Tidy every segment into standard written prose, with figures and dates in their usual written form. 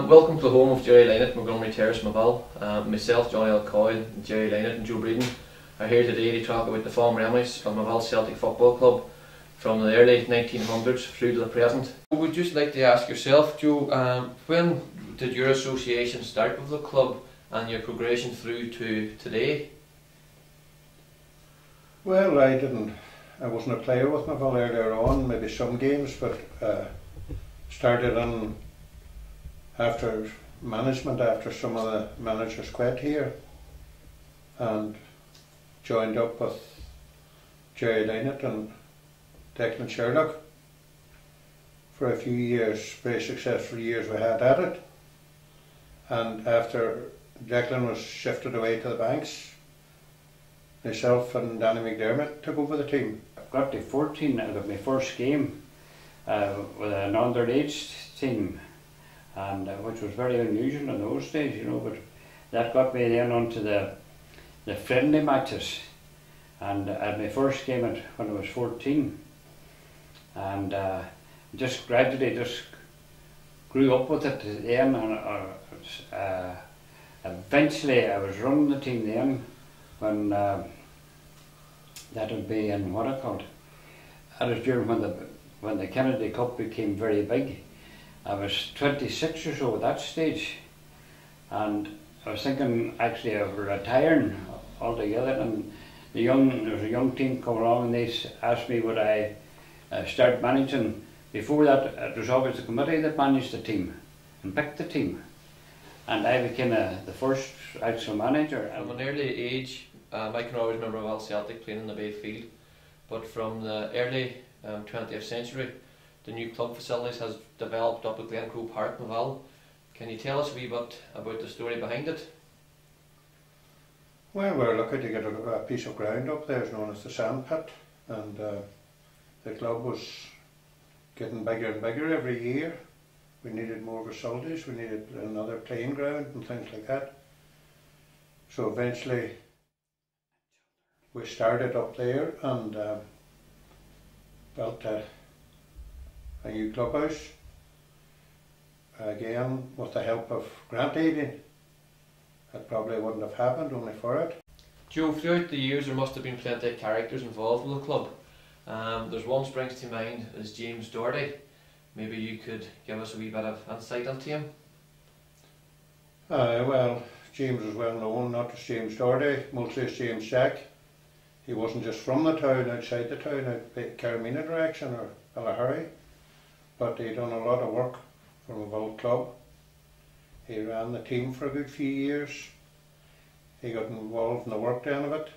Welcome to the home of Jerry Lynott, Montgomery Terrace, Maville. Myself, Johnny Alcoy, Jerry Lynott and Joe Breeden are here today to talk about the fond memories of Maville Celtic Football Club from the early 1900s through to the present. I would just like to ask yourself, Joe, when did your association start with the club and your progression through to today? Well, I wasn't a player with Maville earlier on, maybe some games, but started on after management, after some of the managers quit here, and joined up with Jerry Lynott and Declan Sherlock for a few years, very successful years we had at it. And after Declan was shifted away to the banks, myself and Danny McDermott took over the team. I got to 14 out of my first game with an underage team, and which was very unusual in those days, you know, but that got me then onto the friendly matches, and I had my first game when I was 14, and just gradually just grew up with it then, and eventually I was running the team then when that would be in what I called it. That was during when the Kennedy Cup became very big. I was 26 or so at that stage, and I was thinking actually of retiring altogether, and there was a young team come along and they asked me would I start managing. Before that it was always the committee that managed the team and picked the team, and I became the first actual manager. From an early age, I can always remember Maville Celtic playing in the Bay Field, but from the early 20th century the new club facilities has developed up at Glencroe Park, Maville. Can you tell us a wee bit about the story behind it? Well, we're lucky to get a piece of ground up there, it's known as the Sand Pit, and the club was getting bigger and bigger every year. We needed more facilities, we needed another playing ground and things like that. So eventually we started up there and built a new clubhouse, again with the help of grant aiding. That probably wouldn't have happened only for it. Joe, throughout the years there must have been plenty of characters involved with the club. There's one springs to mind is James Doherty. Maybe you could give us a wee bit of insight into him? Well, James was well known, not just James Doherty, mostly as James Jack. He wasn't just from the town, outside the town, out Carmina direction or Ballahurry, but he done a lot of work for Maville Club. He ran the team for a good few years. He got involved in the work down of it.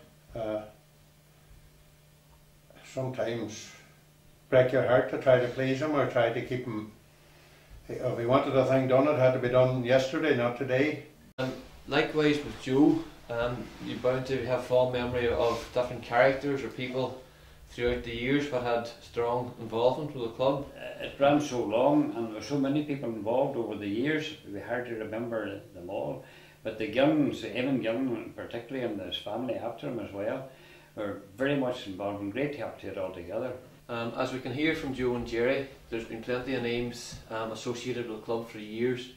Sometimes break your heart to try to please him or try to keep him. If he wanted a thing done, it had to be done yesterday, not today. Likewise with Joe, you're bound to have fond memory of different characters or people throughout the years that had strong involvement with the club. It ran so long and there were so many people involved over the years, it would be hard to remember them all. But the Gillans, Eamon Gillan particularly, and his family after him as well, were very much involved and great help to it altogether. As we can hear from Joe and Jerry, there's been plenty of names associated with the club for years.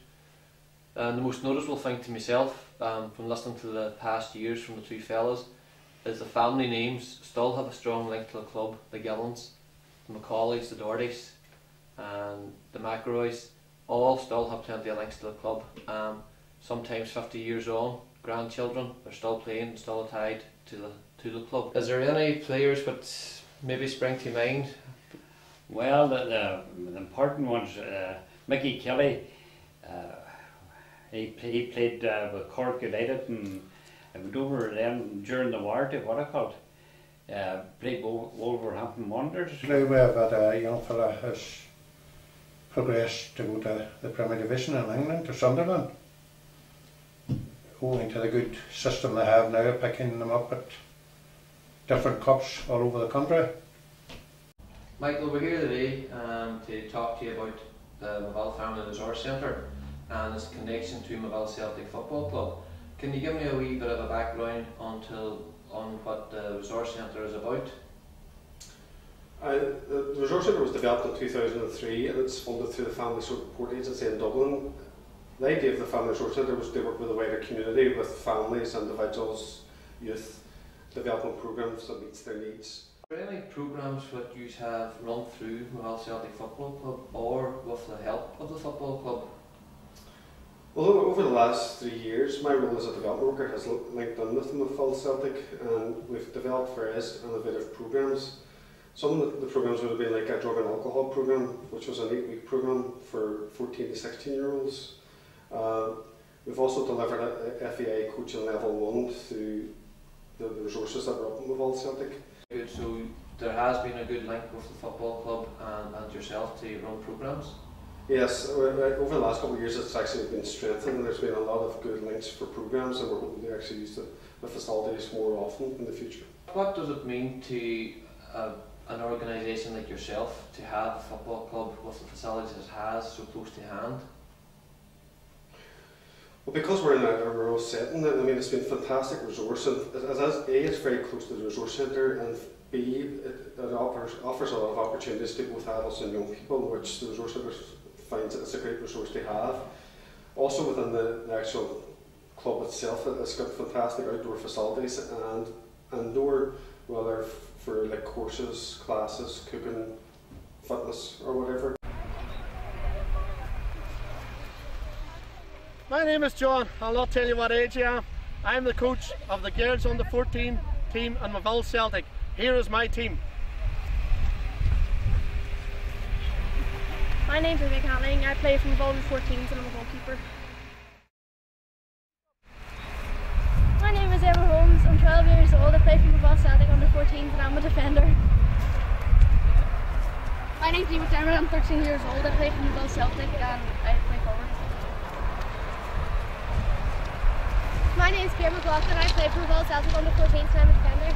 And the most noticeable thing to myself, from listening to the past years from the two fellas, is the family names still have a strong link to the club. The Gillans, the Macaulays, the Dohertys and the McElroys all still have plenty of links to the club. Sometimes 50 years on, grandchildren are still playing, still tied to the club. Is there any players that maybe spring to mind? Well, the important ones, Mickey Kelly, he played with Cork United and went over then during the war to what I called played Wolverhampton Wanderers. Now we have had a young fella has progressed to go to the Premier Division in England, to Sunderland, owing to the good system they have now, picking them up at different clubs all over the country. Michael, we're here today to talk to you about the Maville Family Resource Centre and its connection to Maville Celtic Football Club. Can you give me a wee bit of a background on what the Resource Centre is about? The Resource Centre was developed in 2003 and it's funded through the Family Support Agency in Dublin. The idea of the Family Resource Centre was to work with the wider community, with families, individuals, youth, development programmes that meets their needs. Are there any programmes that you have run through Mobile Celtic Football Club or with the help of the football club? Well, over the last 3 years, my role as a development worker has linked in with Mobile Celtic, and we've developed various innovative programmes. Some of the programmes would have been like a drug and alcohol programme, which was an 8-week programme for 14 to 16-year-olds. We've also delivered a FAI coaching level 1 through the resources that were up in Mobile Celtic. Good, so there has been a good link with the football club and yourself to run programmes? Yes, over the last couple of years it's actually been strengthened, and there's been a lot of good links for programmes, and we're hoping to actually use the facilities more often in the future. What does it mean to an organisation like yourself to have a football club with the facilities it has so close to hand? Well, because we're in a rural setting, I mean, it's been a fantastic resource, and A, it's very close to the resource centre, and B, it offers a lot of opportunities to both adults and young people, which the resource centre finds it's a great resource to have. Also within the actual club itself, it's got fantastic outdoor facilities and indoor, whether for like courses, classes, cooking, fitness or whatever. My name is John. I'll not tell you what age I am. I'm the coach of the girls under 14 team in Mobile Celtic. Here is my team. My name's Rebecca Hanning. I play for Mobile under 14s and I'm a goalkeeper. My name is Emma Holmes. I'm 12 years old. I play for Mobile Celtic under 14s and I'm a defender. My name's Eva Dermot. I'm 13 years old. I play for Mobile Celtic and I play forward. My name's Kieran McLaughlin. I play for Mobile Celtic under 14s and I'm a defender.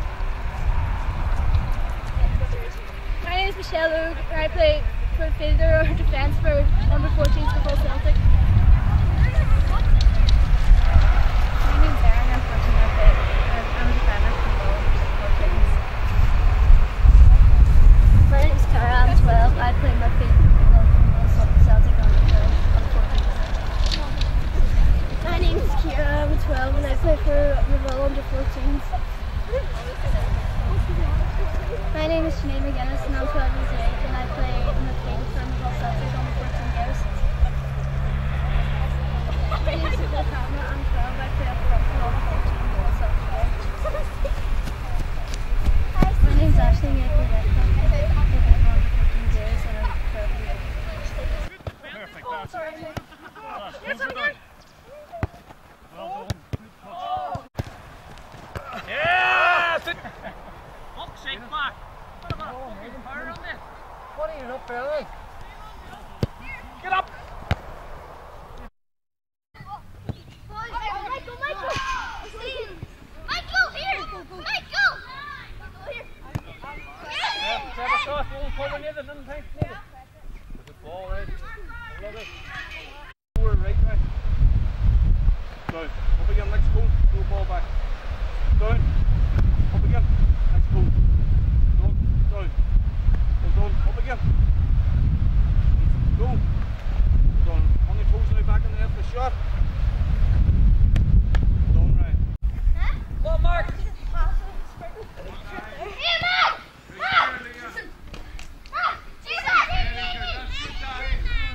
My name is Michelle Oog. I play for fielder or defence for under 14s for Mobile Celtic. My name's Erin. I'm 14. I'm a defender for Mobile 14s. My name's Cara. I'm 12. I play midfield for Mobile Celtic under 14s. My name's Kira. I'm 12 and I play for Mobile under 14s. My name is Sinead McGuinness and I'm 12 years of age and I play midfield for Mobile Celtic under 14 years. My name is Nicole Cameron. I'm 12. I play up front for under 14 Mobile Celtic years. My name is Ashley and I play right back. I play for under 14 years and I'm 12 years old. Perfect. Oh, sorry. Yes, I'm good. Well done. Yeah! Fuck's sake, Mark! What about a fucking fire on this? What are you up early? Get up! Michael! Michael, here! Michael! Have a shot, won't cover neither, didn't think neither. There's a ball right. I love it. Forward, right. Down. Up again, next goal. Go ball back. Down. Up again. Next goal. Down. Down. Hold on. Up again. Go. Hold on. On the toes now, back in the net for the shot. Down right. Come on, Mark!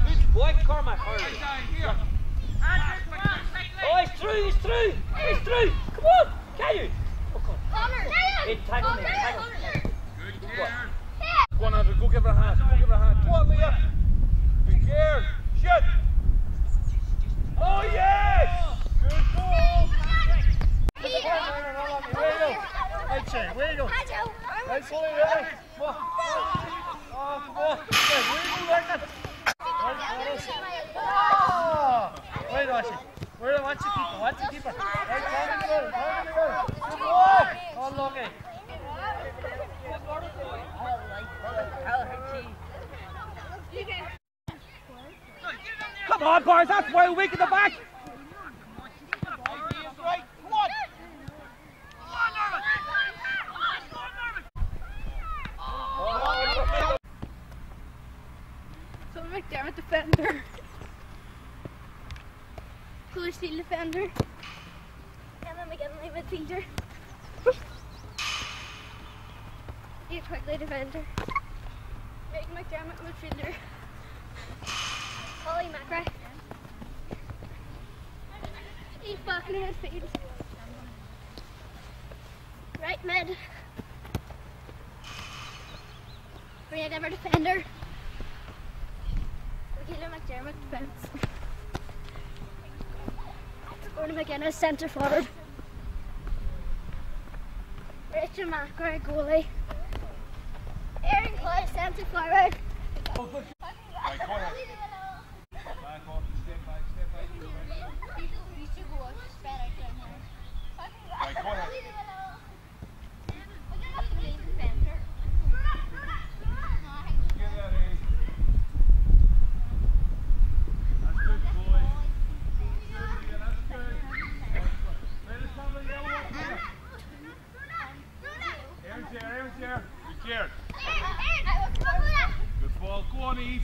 Good boy, Cormac. Oh, he's through! Come on! Can you? Oh, God. Hey, tackle me, tackle me. Good care. Go on, Andrew, go give her a hand. Go on, Leah. Good care. Shoot. Oh, yes! Good goal. Where you go? Nice volley, Ray. Come on. Oh, come on. Where you go, Leonard? Wait, Archie. Watch the keeper. Right, down the goal. Good ball. Oh, lucky. Come on, boys, that's why weak at the back! So McDermott defender. Polish field defender. Emma McGinley midfielder. Ian Quigley defender. Megan McDermott midfielder. Holly McRae. Eve Buckner midfield. Right mid. Bria Dever defender. Michaela McDermott defence. Orna McGuinness centre forward. Rachel McRae goalie. Erin Clay centre forward. Right, go ahead. Back off, step back. Right, go ahead. Get that in. That's good, boy. Yeah, that's good. Let us have a yellow up there. Aaron's there. Good, Jared. Good ball. Go on, Eve.